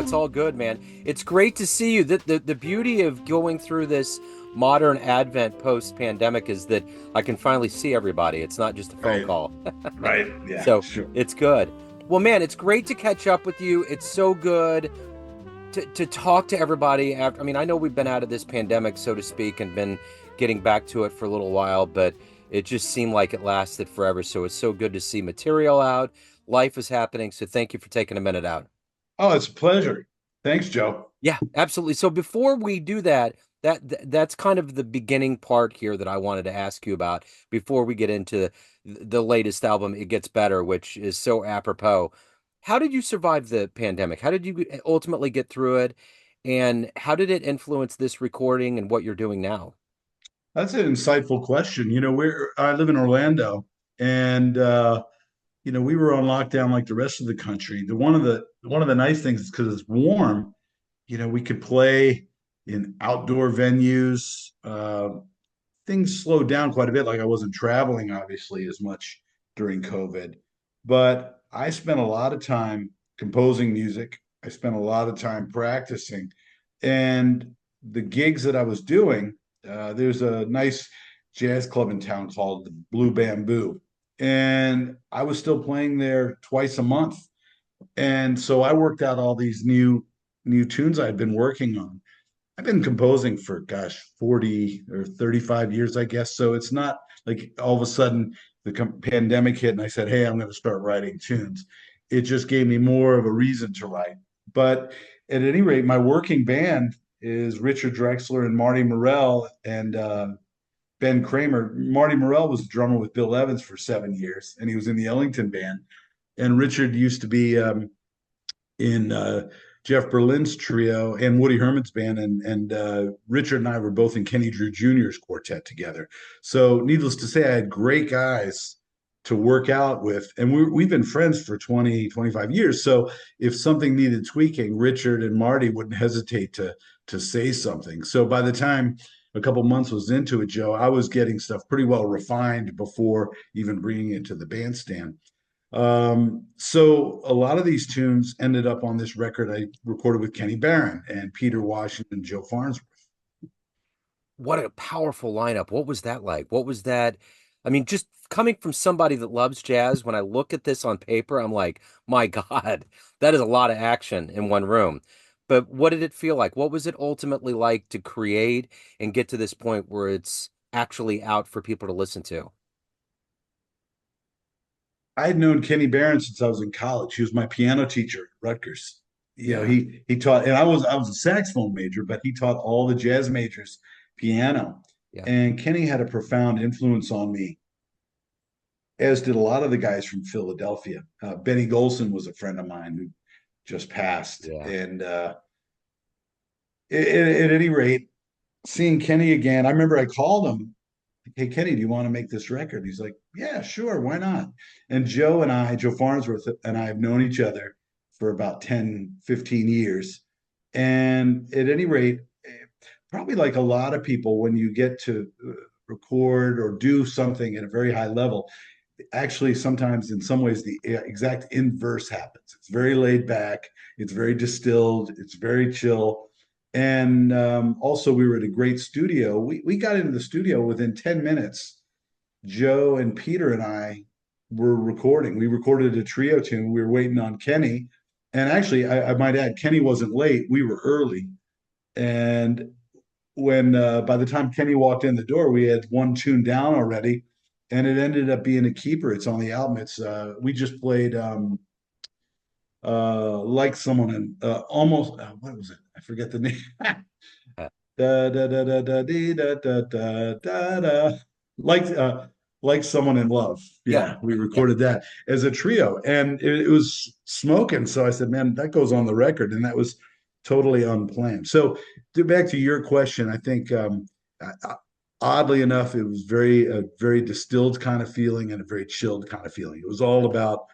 it's all good, man. It's great to see you. The beauty of going through this modern advent post-pandemic is that I can finally see everybody. It's not just a phone Right. call. Right. Yeah, So sure. it's good. Well, man, it's great to catch up with you. It's so good to talk to everybody after. I mean, I know we've been out of this pandemic, so to speak, and been getting back to it for a little while, but it just seemed like it lasted forever. So it's so good to see material out. Life is happening. So thank you for taking a minute out. Oh, it's a pleasure. Thanks, Joe. Yeah, absolutely. So before we do that, that's kind of the beginning part here that I wanted to ask you about before we get into the latest album, It Gets Better, which is so apropos. How did you survive the pandemic? How did you ultimately get through it? And how did it influence this recording and what you're doing now? That's an insightful question. I live in Orlando, and we were on lockdown like the rest of the country. The one of the nice things is because it's warm, we could play in outdoor venues. Things slowed down quite a bit. Like I wasn't traveling obviously as much during COVID, but I spent a lot of time composing music. I spent a lot of time practicing, and the gigs that I was doing. There's a nice jazz club in town called the Blue Bamboo, and I was still playing there twice a month. And so I worked out all these new tunes I'd been working on. I've been composing for, gosh, 40 or 35 years, I guess. So it's not like all of a sudden the pandemic hit and I said, hey, I'm going to start writing tunes. It just gave me more of a reason to write. But at any rate, my working band is Richard Drexler and Marty Morell and Ben Kramer. Marty Morell was the drummer with Bill Evans for 7 years, and he was in the Ellington band. And Richard used to be in Jeff Berlin's trio and Woody Herman's band, and Richard and I were both in Kenny Drew Jr.'s quartet together. So, needless to say, I had great guys to work out with, and we've been friends for 20, 25 years. So, if something needed tweaking, Richard and Marty wouldn't hesitate to say something. So, by the time a couple months was into it, Joe, I was getting stuff pretty well refined before even bringing it to the bandstand. So a lot of these tunes ended up on this record I recorded with Kenny Barron and Peter Washington and Joe Farnsworth. What a powerful lineup. What was that like? What was that? I mean, just coming from somebody that loves jazz, when I look at this on paper, I'm like, my God, that is a lot of action in one room. But what did it feel like? What was it ultimately like to create and get to this point where it's actually out for people to listen to? I had known Kenny Barron since I was in college. He was my piano teacher at Rutgers. Yeah, He taught, and I was a saxophone major, but he taught all the jazz majors piano. yeah, And Kenny had a profound influence on me, as did a lot of the guys from Philadelphia. Benny Golson was a friend of mine who just passed, yeah. and at any rate, seeing Kenny again, I remember I called him, hey, Kenny, do you want to make this record? He's like, yeah, sure, why not? And Joe Farnsworth and I have known each other for about 10, 15 years. And at any rate, probably like a lot of people, when you get to record or do something at a very high level, actually sometimes in some ways the exact inverse happens. It's very laid back, it's very distilled, it's very chill. And also we were at a great studio. We got into the studio within 10 minutes. Joe and Peter and I were recording. We recorded a trio tune. We were waiting on Kenny. And actually, I might add, Kenny wasn't late. We were early. And when by the time Kenny walked in the door, we had one tune down already, and it ended up being a keeper. It's on the album. It's we just played like someone in almost what was it? I forget the name. Uh, Da da da da da dee, da da da da da. Like like someone in love. yeah, Yeah, we yeah. recorded that as a trio, and it was smoking. So I said, "Man, that goes on the record," and that was totally unplanned. So back to your question, I think oddly enough, it was very distilled kind of feeling and a very chilled kind of feeling. It was all about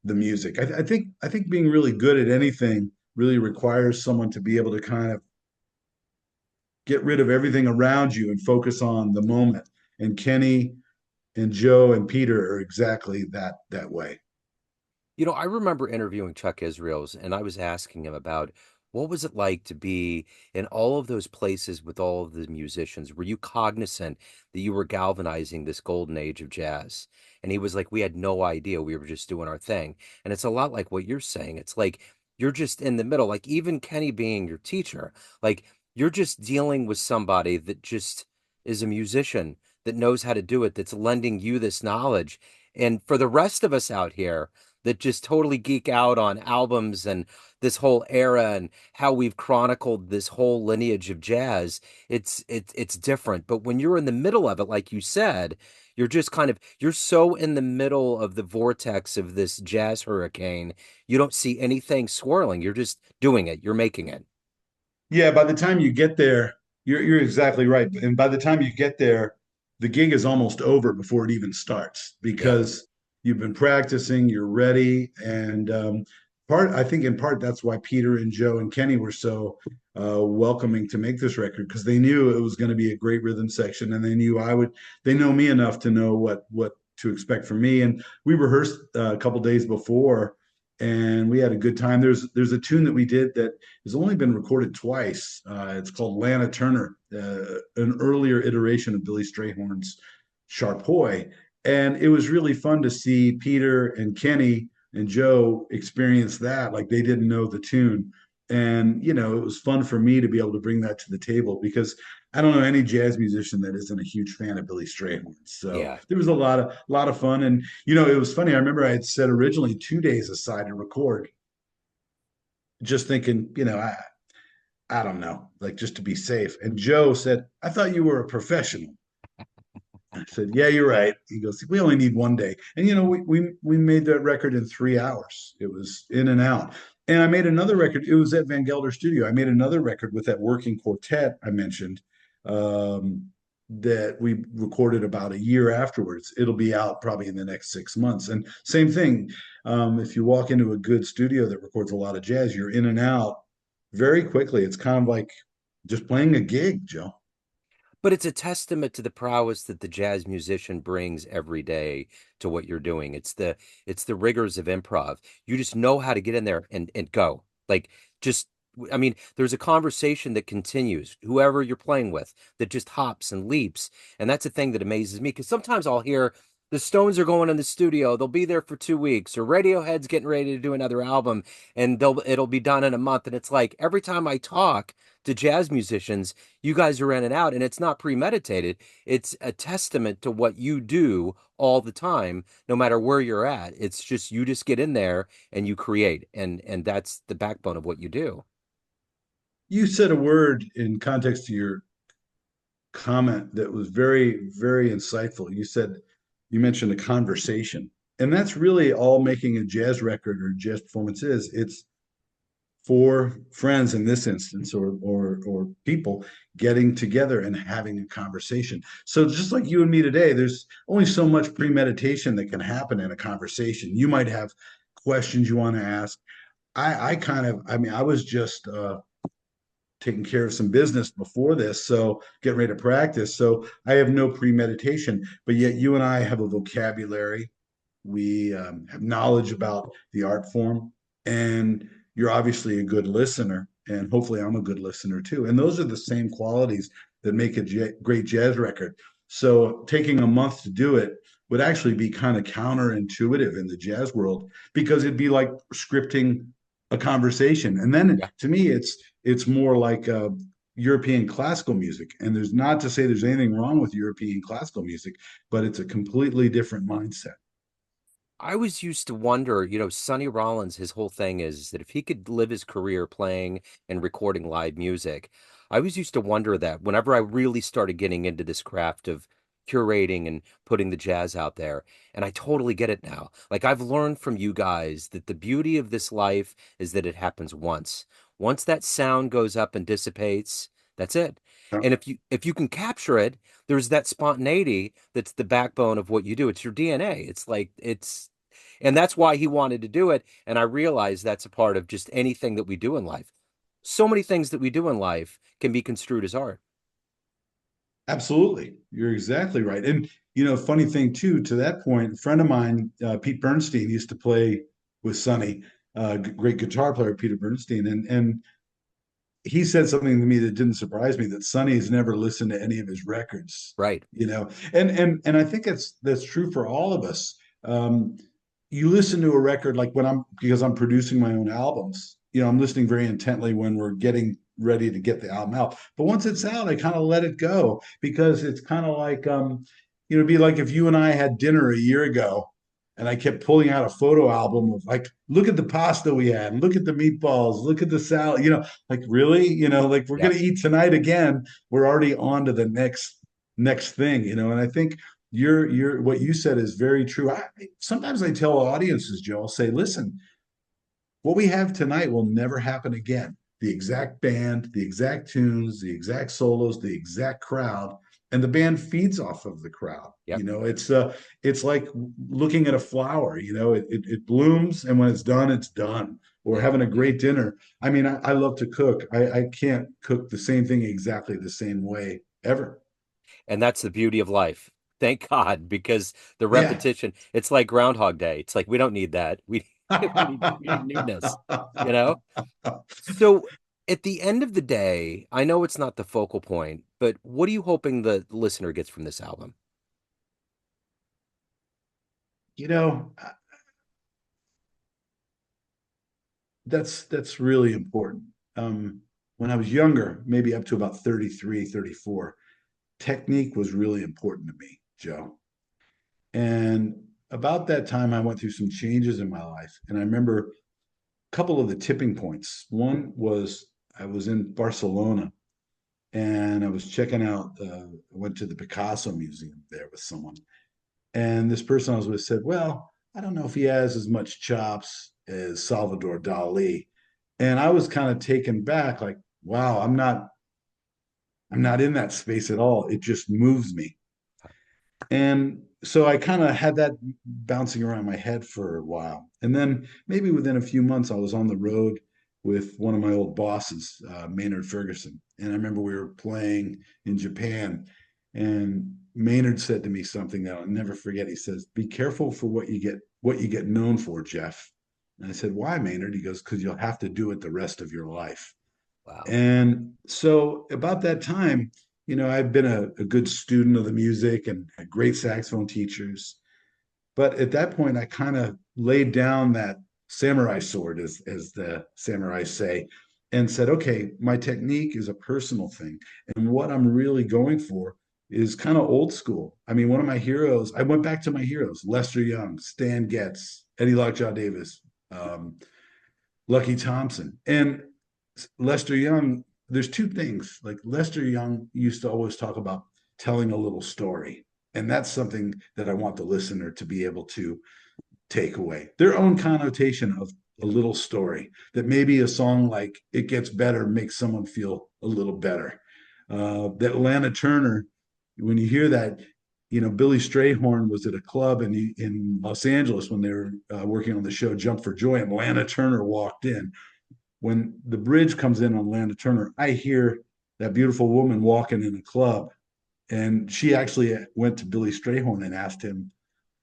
the music. I think being really good at anything really requires someone to be able to kind of get rid of everything around you and focus on the moment. And Kenny and Joe and Peter are exactly that way. You know, I remember interviewing Chuck Israels, and I was asking him about What was it like to be in all of those places with all of the musicians? Were you cognizant that you were galvanizing this golden age of jazz? And he was like, we had no idea. We were just doing our thing. And it's a lot like what you're saying. It's like you're just in the middle, like even Kenny being your teacher, like you're just dealing with somebody that just is a musician that knows how to do it, that's lending you this knowledge. And for the rest of us out here that just totally geek out on albums and this whole era and how we've chronicled this whole lineage of jazz, it's different. But when you're in the middle of it, like you said, you're just kind of you're so in the middle of the vortex of this jazz hurricane, you don't see anything swirling. You're just doing it. You're making it. Yeah, by the time you get there, you're exactly right. And by the time you get there, the gig is almost over before it even starts Yeah. because you've been practicing, you're ready, and I think in part that's why Peter and Joe and Kenny were so welcoming to make this record because they knew it was going to be a great rhythm section, and they knew I would. They know me enough to know what to expect from me, and we rehearsed a couple days before, and we had a good time. There's a tune that we did that has only been recorded twice. It's called Lana Turner, an earlier iteration of Billy Strayhorn's Sharp And it was really fun to see Peter and Kenny and Joe experience that like they didn't know the tune. And, it was fun for me to be able to bring that to the table because I don't know any jazz musician that isn't a huge fan of Billy Strayhorn. So Yeah. there was a lot of fun. And, it was funny. I remember I had set originally 2 days aside to record, just thinking, I don't know, like just to be safe. And Joe said, I thought you were a professional. I said, yeah, you're right. He goes, we only need one day. And, we made that record in 3 hours. It was in and out. And I made another record. It was at Van Gelder Studio. I made another record with that working quartet I mentioned that we recorded about a year afterwards. It'll be out probably in the next 6 months. And same thing. If you walk into a good studio that records a lot of jazz, you're in and out very quickly. It's kind of like just playing a gig, Joe. But it's a testament to the prowess that the jazz musician brings every day to what you're doing. It's the rigors of improv. You just know how to get in there and go. Like just I mean, there's a conversation that continues, whoever you're playing with, that just hops and leaps. And that's a thing that amazes me because sometimes I'll hear the Stones are going in the studio, they'll be there for 2 weeks, or Radiohead's getting ready to do another album and it'll be done in a month. And it's like every time I talk to jazz musicians, you guys are in and out, and it's not premeditated. It's a testament to what you do all the time, no matter where you're at. It's just you just get in there and you create, and that's the backbone of what you do. You said a word in context to your comment that was very, very insightful. You mentioned a conversation, and that's really all making a jazz record or jazz performance is. It's four friends in this instance, or people getting together and having a conversation. So just like you and me today, there's only so much premeditation that can happen in a conversation. You might have questions you want to ask. I mean, I was just taking care of some business before this, so getting ready to practice. So I have no premeditation, but yet you and I have a vocabulary. We have knowledge about the art form, and you're obviously a good listener, and hopefully I'm a good listener too. And those are the same qualities that make a great jazz record. So taking a month to do it would actually be kind of counterintuitive in the jazz world because it'd be like scripting a conversation. And then Yeah. to me, it's more like European classical music. And there's not to say there's anything wrong with European classical music, but it's a completely different mindset. I always used to wonder, Sonny Rollins, his whole thing is that if he could live his career playing and recording live music, I always used to wonder that whenever I really started getting into this craft of curating and putting the jazz out there. And I totally get it now. Like I've learned from you guys that the beauty of this life is that it happens once. Once that sound goes up and dissipates, that's it. And if you can capture it, there's that spontaneity that's the backbone of what you do. It's your DNA. It's like and that's why he wanted to do it. And I realize that's a part of just anything that we do in life. So many things that we do in life can be construed as art. Absolutely. You're exactly right. And, funny thing too, to that point, a friend of mine, Pete Bernstein, used to play with Sonny, great guitar player, Peter Bernstein. And he said something to me that didn't surprise me, that Sonny has never listened to any of his records, Right. you know. And I think that's true for all of us. Um, you listen to a record like when I'm because I'm producing my own albums, you know, I'm listening very intently when we're getting ready to get the album out. But once it's out, I kind of let it go because it's kind of like you know, it'd be like if you and I had dinner a year ago and I kept pulling out a photo album of like, look at the pasta we had, look at the meatballs, look at the salad, you know, like really, you know, like we're Yep. gonna eat tonight again. We're already on to the next thing, you know. And I think your what you said is very true. Sometimes I tell audiences, Joe, I'll say, listen, what we have tonight will never happen again. The exact band, the exact tunes, the exact solos, the exact crowd, and the band feeds off of the crowd. Yep. You know, it's like looking at a flower. You know, it blooms, and when it's done, it's done. Or Yeah. having a great dinner. I mean, I love to cook. I can't cook the same thing exactly the same way ever. And that's the beauty of life. Thank God, because the Yeah. repetition, it's like Groundhog Day. It's like we don't need that. We need newness, you know? So at the end of the day, I know it's not the focal point, but what are you hoping the listener gets from this album? You know, that's really important. When I was younger, maybe up to about 33, 34, technique was really important to me, Joe. And about that time, I went through some changes in my life. And I remember a couple of the tipping points. One was I was in Barcelona and I was checking out, I went to the Picasso Museum there with someone. And this person I was with said, well, I don't know if he has as much chops as Salvador Dali. And I was kind of taken back, like, wow, I'm not in that space at all. It just moves me. And so I kind of had that bouncing around my head for a while. And then maybe within a few months, I was on the road with one of my old bosses, Maynard Ferguson. And I remember we were playing in Japan, and Maynard said to me something that I'll never forget. He says, "Be careful for what you get known for, Jeff." And I said, "Why, Maynard?" He goes, "Because you'll have to do it the rest of your life." Wow. And so about that time, you know, I've been a good student of the music and had great saxophone teachers. But at that point, I kind of laid down that samurai sword, as the samurais say, and said, okay, my technique is a personal thing. And what I'm really going for is kind of old school. I mean, one of my heroes, I went back to my heroes, Lester Young, Stan Getz, Eddie Lockjaw Davis, um, Lucky Thompson. And Lester Young, there's two things. Like Lester Young used to always talk about telling a little story. And that's something that I want the listener to be able to take away their own connotation of a little story, that maybe a song like It Gets Better makes someone feel a little better. That Lana Turner, when you hear that, you know, Billy Strayhorn was at a club in Los Angeles when they were working on the show Jump for Joy, and Lana Turner walked in. When the bridge comes in on Lana Turner, I hear that beautiful woman walking in a club. And she actually went to Billy Strayhorn and asked him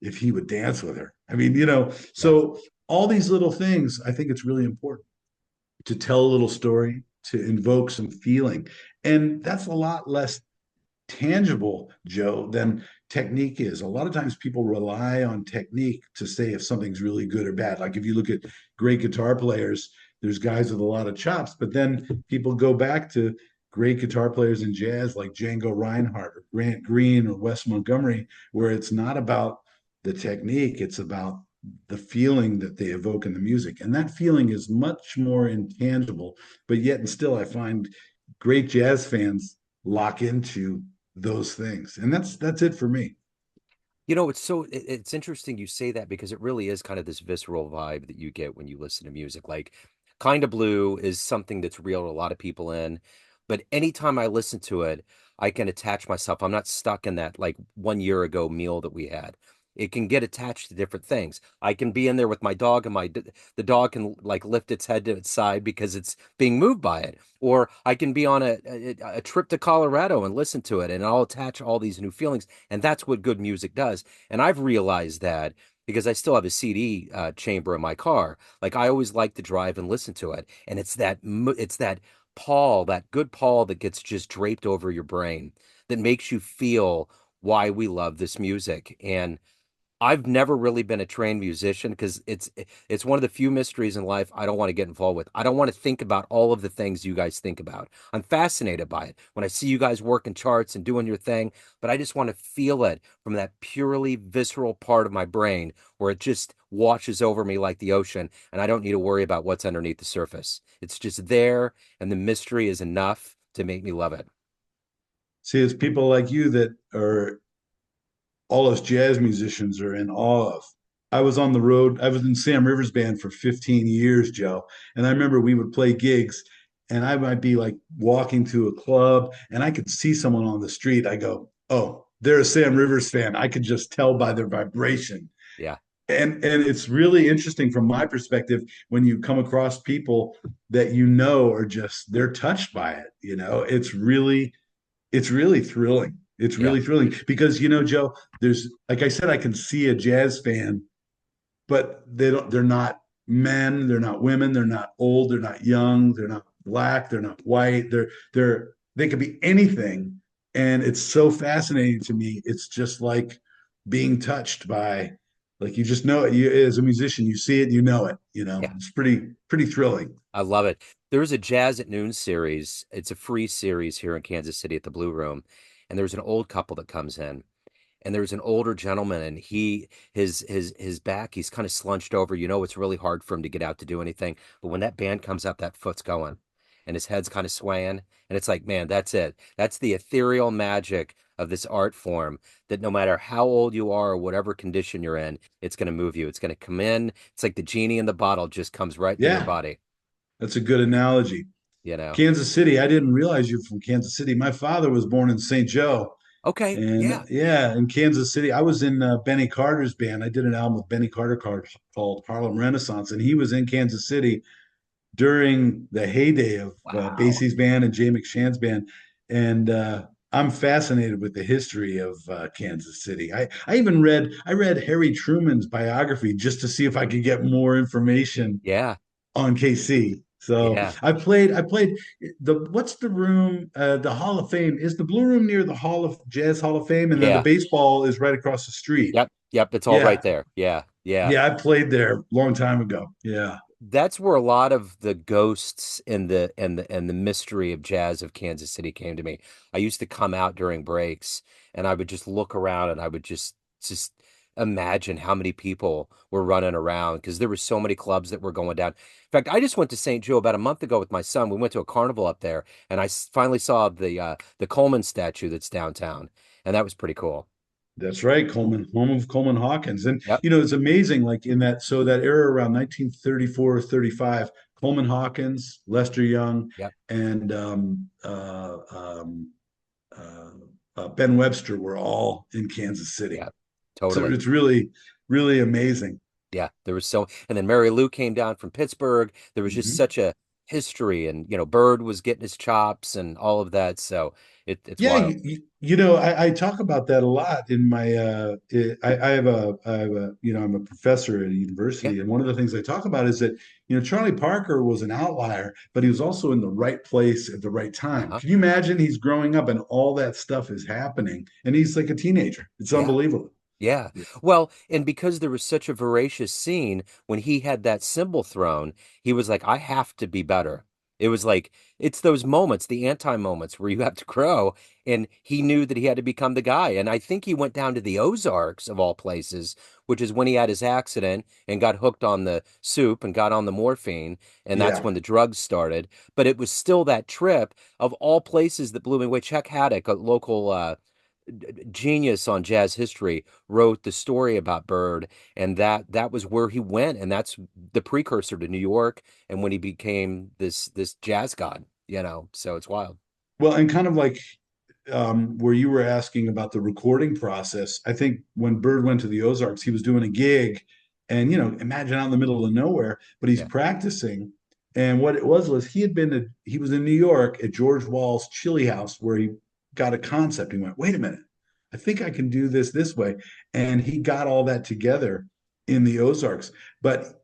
if he would dance with her. I mean, you know, Yes. so all these little things, I think it's really important to tell a little story, to invoke some feeling. And that's a lot less tangible, Joe, than technique is. A lot of times people rely on technique to say if something's really good or bad. Like if you look at great guitar players, there's guys with a lot of chops, but then people go back to great guitar players in jazz like Django Reinhardt or Grant Green or Wes Montgomery, where it's not about the technique, it's about the feeling that they evoke in the music. And that feeling is much more intangible, but yet and still I find great jazz fans lock into those things. And that's it for me. You know, it's interesting you say that because it really is kind of this visceral vibe that you get when you listen to music. Like Kind of Blue is something that's real to a lot of people in, but anytime I listen to it, I can attach myself. I'm not stuck in that like 1 year ago meal that we had. It can get attached to different things. I can be in there with my dog and the dog can like lift its head to its side because it's being moved by it. Or I can be on a trip to Colorado and listen to it and I'll attach all these new feelings. And that's what good music does. And I've realized that because I still have a CD chamber in my car. Like I always like to drive and listen to it. And it's that pall, that good pall that gets just draped over your brain that makes you feel why we love this music. And I've never really been a trained musician because it's one of the few mysteries in life I don't want to get involved with. I don't want to think about all of the things you guys think about. I'm fascinated by it when I see you guys working charts and doing your thing, but I just want to feel it from that purely visceral part of my brain where it just washes over me like the ocean, and I don't need to worry about what's underneath the surface. It's just there, and the mystery is enough to make me love it. See, it's people like you that are all us jazz musicians are in awe of. I was on the road. I was in Sam Rivers band for 15 years, Joe. And I remember we would play gigs and I might be like walking to a club and I could see someone on the street. I go, "Oh, they're a Sam Rivers fan." I could just tell by their vibration. Yeah, And it's really interesting from my perspective when you come across people that you know are just they're touched by it, you know. It's really thrilling. It's yeah, really thrilling because Joe, there's like I said, I can see a jazz fan, but they're not men, they're not women, they're not old, they're not young, they're not black, they're not white. They could be anything. And it's so fascinating to me. It's just like being touched by like you just know it. You as a musician, you see it, you know it, you know. yeah. It's pretty thrilling. I love it. There's a Jazz at Noon series. It's a free series here in Kansas City at the Blue Room. And there's an old couple that comes in. And there's an older gentleman and his back, he's kind of slunched over. You know, it's really hard for him to get out to do anything. But when that band comes up, that foot's going and his head's kind of swaying. And it's like, man, that's it. That's the ethereal magic of this art form that no matter how old you are or whatever condition you're in, it's going to move you. It's going to come in. It's like the genie in the bottle just comes right into your Yeah, body, that's a good analogy. you know? Kansas City. I didn't realize you're from Kansas City. My father was born in St. Joe, Okay. and Yeah. yeah, in Kansas City. I was in Benny Carter's band. I did an album with Benny Carter called Harlem Renaissance, and he was in Kansas City during the heyday of Wow. Basie's band and Jay McShann's band. And I'm fascinated with the history of Kansas City. I read Harry Truman's biography just to see if I could get more information Yeah. on KC. So Yeah. I played the what's the room the Hall of Fame is the Blue Room near the Hall of Fame and then the Yeah. baseball is right across the street. Yep. Yep. It's all right Yeah. there. Yeah. Yeah. Yeah, I played there a long time ago. Yeah. That's where a lot of the ghosts and the mystery of jazz of Kansas City came to me. I used to come out during breaks and I would just look around and I would just imagine how many people were running around because there were so many clubs that were going down. In fact, I just went to St. Joe about a month ago with my son. We went to a carnival up there and finally saw the Coleman statue that's downtown, and that was pretty cool. That's right, Coleman, home of Coleman Hawkins. And Yep. it's amazing, like in that era around 1934 or 35, Coleman Hawkins, Lester Young, Yep. and Ben Webster were all in Kansas City. Yeah. So Totally. it's really, really amazing. Yeah, there was and then Mary Lou came down from Pittsburgh. There was just Mhm. such a history, and Bird was getting his chops and all of that. So it's Yeah, wild. I talk about that a lot in my I'm a professor at a Yeah. university, and one of the things I talk about is that Charlie Parker was an outlier, but he was also in the right place at the right time. Uh-huh. Can you imagine he's growing up and all that stuff is happening, and he's like a teenager? It's Yeah. unbelievable. Yeah. Well, and because there was such a voracious scene when he had that cymbal thrown, he was like, I have to be better. It was like, it's those moments, the anti moments where you have to grow. And he knew that he had to become the guy. And I think he went down to the Ozarks of all places, which is when he had his accident and got hooked on the soup and got on the morphine. And that's Yeah, when the drugs started. But it was still that trip of all places that blew me away. Chuck Haddock, a local, genius on jazz history, wrote the story about Bird, and that was where he went, and that's the precursor to New York, and when he became this jazz god, so it's wild. well, and kind of like where you were asking about the recording process, I think when Bird went to the Ozarks, he was doing a gig, and imagine out in the middle of nowhere, but he's Yeah, practicing. And what it was he was in New York at George Wall's Chili House where he got a concept. He went, wait a minute, I think I can do this way, and he got all that together in the Ozarks. But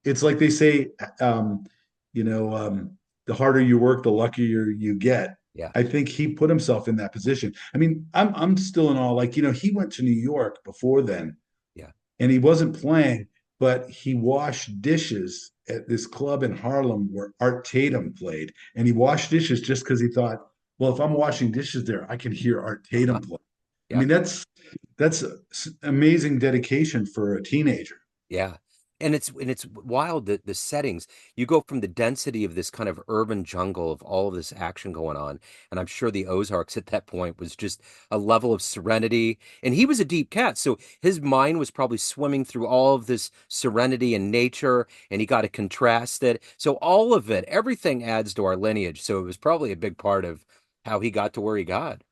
it's like they say, um, you know. the harder you work, the luckier you get. Yeah. I think he put himself in that position. I mean, I'm still in awe. Like, he went to New York before then, Yeah. and he wasn't playing, but he washed dishes at this club in Harlem where Art Tatum played. And he washed dishes just because he thought, well, if I'm washing dishes there, I can hear Art Tatum play. I Yeah. mean, that's amazing dedication for a teenager. Yeah. And it's wild that the settings, you go from the density of this kind of urban jungle of all of this action going on. And I'm sure the Ozarks at that point was just a level of serenity. And he was a deep cat. So his mind was probably swimming through all of this serenity and nature, and he got to contrast it. So all of it, everything adds to our lineage. So it was probably a big part of how he got to where he got.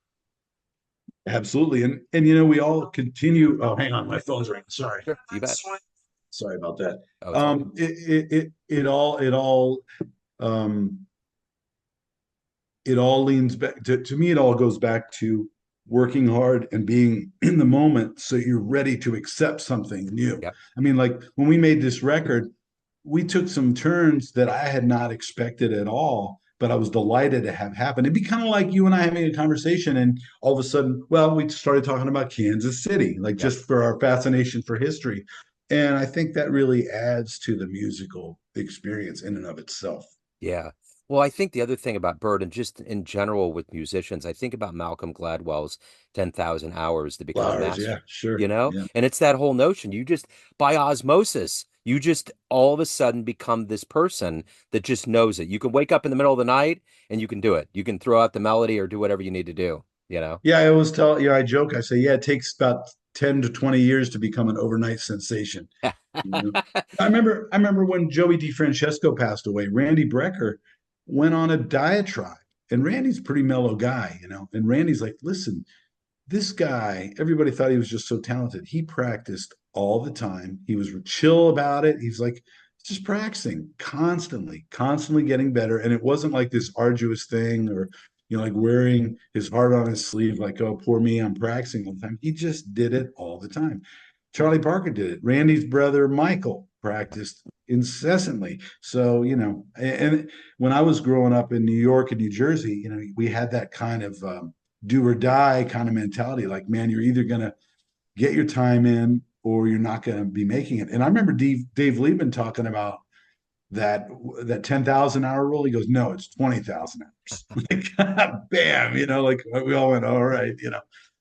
Absolutely. And we all continue. Oh, hang on, my phone's ringing. Sorry. Sure, you bet. Sorry about that. Oh, it's all good. Um, it all leans back to me. It all goes back to working hard and being in the moment so you're ready to accept something new. Yep. I mean, like when we made this record, we took some turns that I had not expected at all, but I was delighted to have happen. It'd be kind of like you and I having a conversation, and all of a sudden, well, we started talking about Kansas City, like Yep. just for our fascination for history. And I think that really adds to the musical experience in and of itself. Yeah. Well, I think the other thing about Bird and just in general with musicians, I think about Malcolm Gladwell's 10,000 hours to become a Flowers, yeah, master, sure. Yeah. And it's that whole notion. You just, by osmosis, you just all of a sudden become this person that just knows it. You can wake up in the middle of the night and you can do it. You can throw out the melody or do whatever you need to do. Yeah, I always tell, I joke, I say, yeah, it takes about 10 to 20 years to become an overnight sensation. You know? I remember when Joey DeFrancesco passed away, Randy Brecker went on a diatribe. And Randy's a pretty mellow guy. And Randy's like, listen, this guy, everybody thought he was just so talented. He practiced all the time. He was chill about it. He's like, just practicing constantly, constantly getting better. And it wasn't like this arduous thing or, like wearing his heart on his sleeve, like, oh, poor me, I'm practicing all the time. He just did it all the time. Charlie Parker did it. Randy's brother, Michael, practiced incessantly. So, and when I was growing up in New York and New Jersey, we had that kind of do or die kind of mentality. Like, man, you're either going to get your time in or you're not going to be making it. And I remember Dave Liebman talking about that 10,000 hour rule. He goes, no, it's 20,000 hours. Like, bam, like we all went, all right,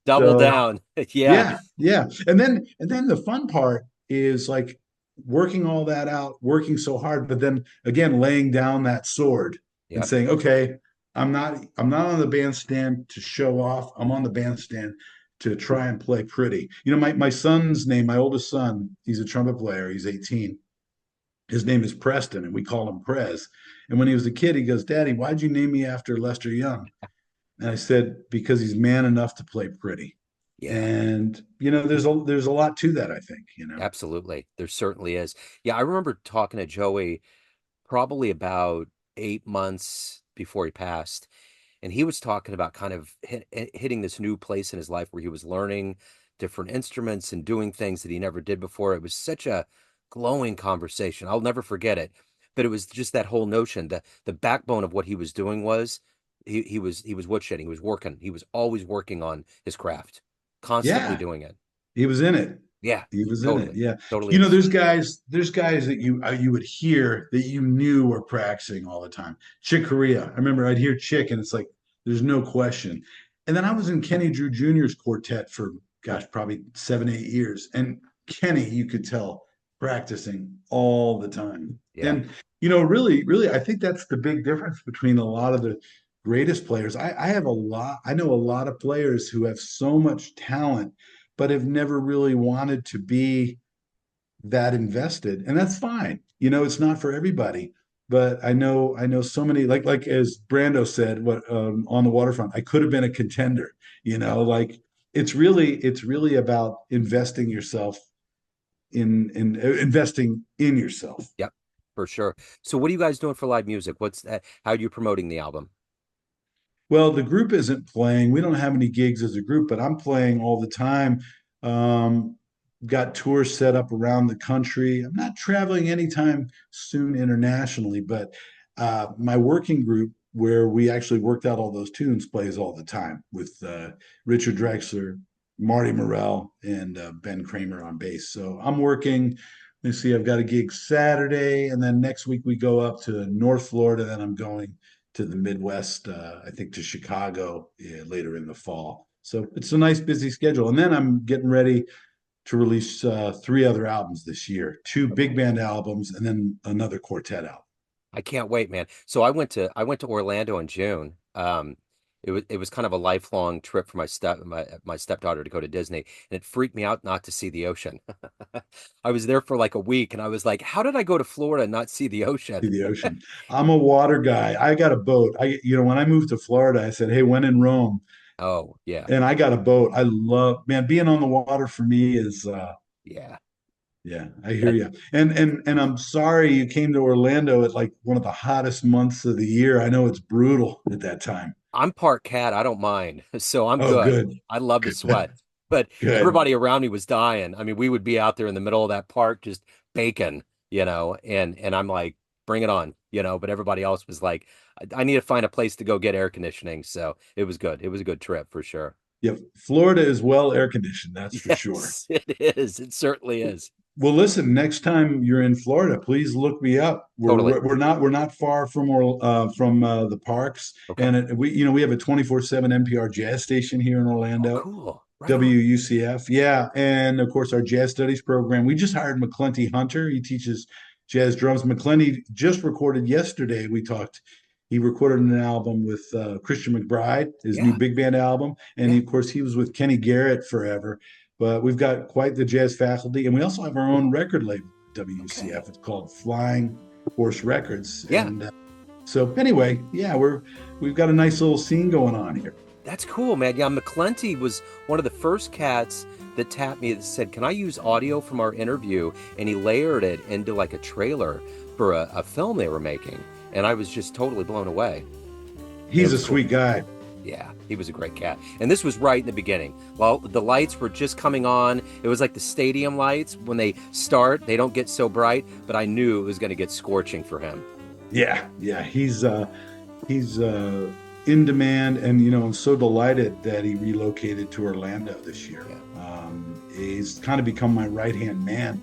Double so down. Yeah. yeah, yeah. And then the fun part is like working all that out, working so hard, but then again laying down that sword and Yep. saying, okay, I'm not on the bandstand to show off. I'm on the bandstand to try and play pretty. My son's name, my oldest son, he's a trumpet player. He's 18. His name is Preston, and we call him Prez. And when he was a kid, he goes, Daddy, why'd you name me after Lester Young? And I said, because he's man enough to play pretty. Yeah. And there's a lot to that, I think. Absolutely. There certainly is. Yeah, I remember talking to Joey probably about 8 months before he passed. And he was talking about kind of hitting this new place in his life where he was learning different instruments and doing things that he never did before. It was such a glowing conversation. I'll never forget it. But it was just that whole notion that the backbone of what he was doing was he was woodshedding. He was working. He was always working on his craft, constantly Yeah, doing it. he was in it. Yeah, He was in it. totally. Yeah. Totally in the swing. There's guys that you would hear that you knew were practicing all the time. Chick Corea. I remember I'd hear Chick and it's like there's no question. And then I was in Kenny Drew Jr.'s quartet for gosh, probably 7, 8 years. And Kenny, you could tell practicing all the time. Yeah. And really, really, I think that's the big difference between a lot of the greatest players. I know a lot of players who have so much talent but have never really wanted to be that invested. And that's fine. It's not for everybody. But I know so many like as Brando said, what on the waterfront, I could have been a contender, Yep. like it's really about investing in yourself. Yep. For sure. So what are you guys doing for live music? What's that? How are you promoting the album? Well, the group isn't playing. We don't have any gigs as a group, but I'm playing all the time. Um, got tours set up around the country. I'm not traveling anytime soon internationally, but My working group, where we actually worked out all those tunes, plays all the time with Richard Drexler, Marty Morell, and Ben Kramer on bass. So I'm working. Let me see, I've got a gig Saturday, and then next week we go up to North Florida. Then I'm going to the Midwest, I think to Chicago later in the fall. So it's a nice busy schedule. And then I'm getting ready to release three other albums this year, two big Okay. band albums, and then another quartet album. I can't wait, man. So I went to Orlando in June. It was kind of a lifelong trip for my stepdaughter to go to Disney, and it freaked me out not to see the ocean. I was there for like a week, and I was like, "How did I go to Florida and not see the To ocean?" the ocean. I'm a water guy. I got a boat. When I moved to Florida, I said, "Hey, when in Rome," Oh, yeah, and I got a boat. I love, man, being on the water for me is, yeah. yeah, I hear That you. And I'm sorry you came to Orlando at like one of the hottest months of the year. I know it's brutal at that time. I'm part cat. I don't mind, so I'm Oh, good. good, I love to good, sweat, but good. everybody around me was dying. I mean, we would be out there in the middle of that park just baking, and I'm like, bring it on, But everybody else was like, I need to find a place to go get air conditioning. So it was good. It was a good trip for sure. Yeah, Florida is well air conditioned, that's for sure. Yes, it is. It certainly is. Well, listen, next time you're in Florida, please look me up. Totally. We're not far from the parks, Okay. and we have a 24/7 NPR jazz station here in Oh, Orlando. cool. Right on. WUCF. Yeah. And of course, our jazz studies program. We just hired McClenty Hunter. He teaches jazz drums. McClenty just recorded yesterday. He recorded an album with Christian McBride, his new Yeah. big band album. And Yeah. of course, he was with Kenny Garrett forever. But we've got quite the jazz faculty. And we also have our own record label at Okay. WUCF. It's called Flying Horse Records. Yeah. And so, anyway, yeah, we've got a nice little scene going on here. That's cool, man. Yeah, McClenty was one of the first cats that tapped me that said, "Can I use audio from our interview?" And he layered it into like a trailer for a film they were making. And I was just totally blown away. And it He's a was cool. sweet guy. Yeah, he was a great cat. And this was right in the beginning. Well, the lights were just coming on. It was like the stadium lights. When they start, they don't get so bright, but I knew it was going to get scorching for him. Yeah, yeah, he's in demand, and I'm so delighted that he relocated to Orlando this year. Yeah. He's kind of become my right hand man.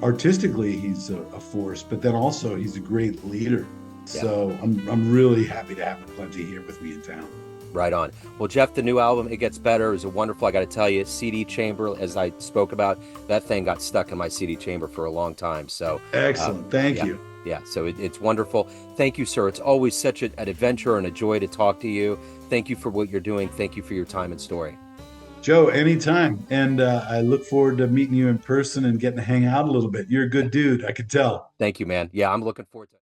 Artistically, he's a force, but then also he's a great leader. Yeah. So I'm really happy to have McClenty here with me in town. Right on. Well, Jeff, the new album, It Gets Better, is a wonderful, I got to tell you, CD chamber, as I spoke about, that thing got stuck in my CD chamber for a long time. So, Excellent, thank yeah, you, yeah. So it's wonderful. Thank you, sir. It's always such an adventure and a joy to talk to you. Thank you for what you're doing. Thank you for your time and story. Joe. Anytime, and I look forward to meeting you in person and getting to hang out a little bit. You're a Yeah. good dude, I could tell. Thank you, man. Yeah, I'm looking forward to it.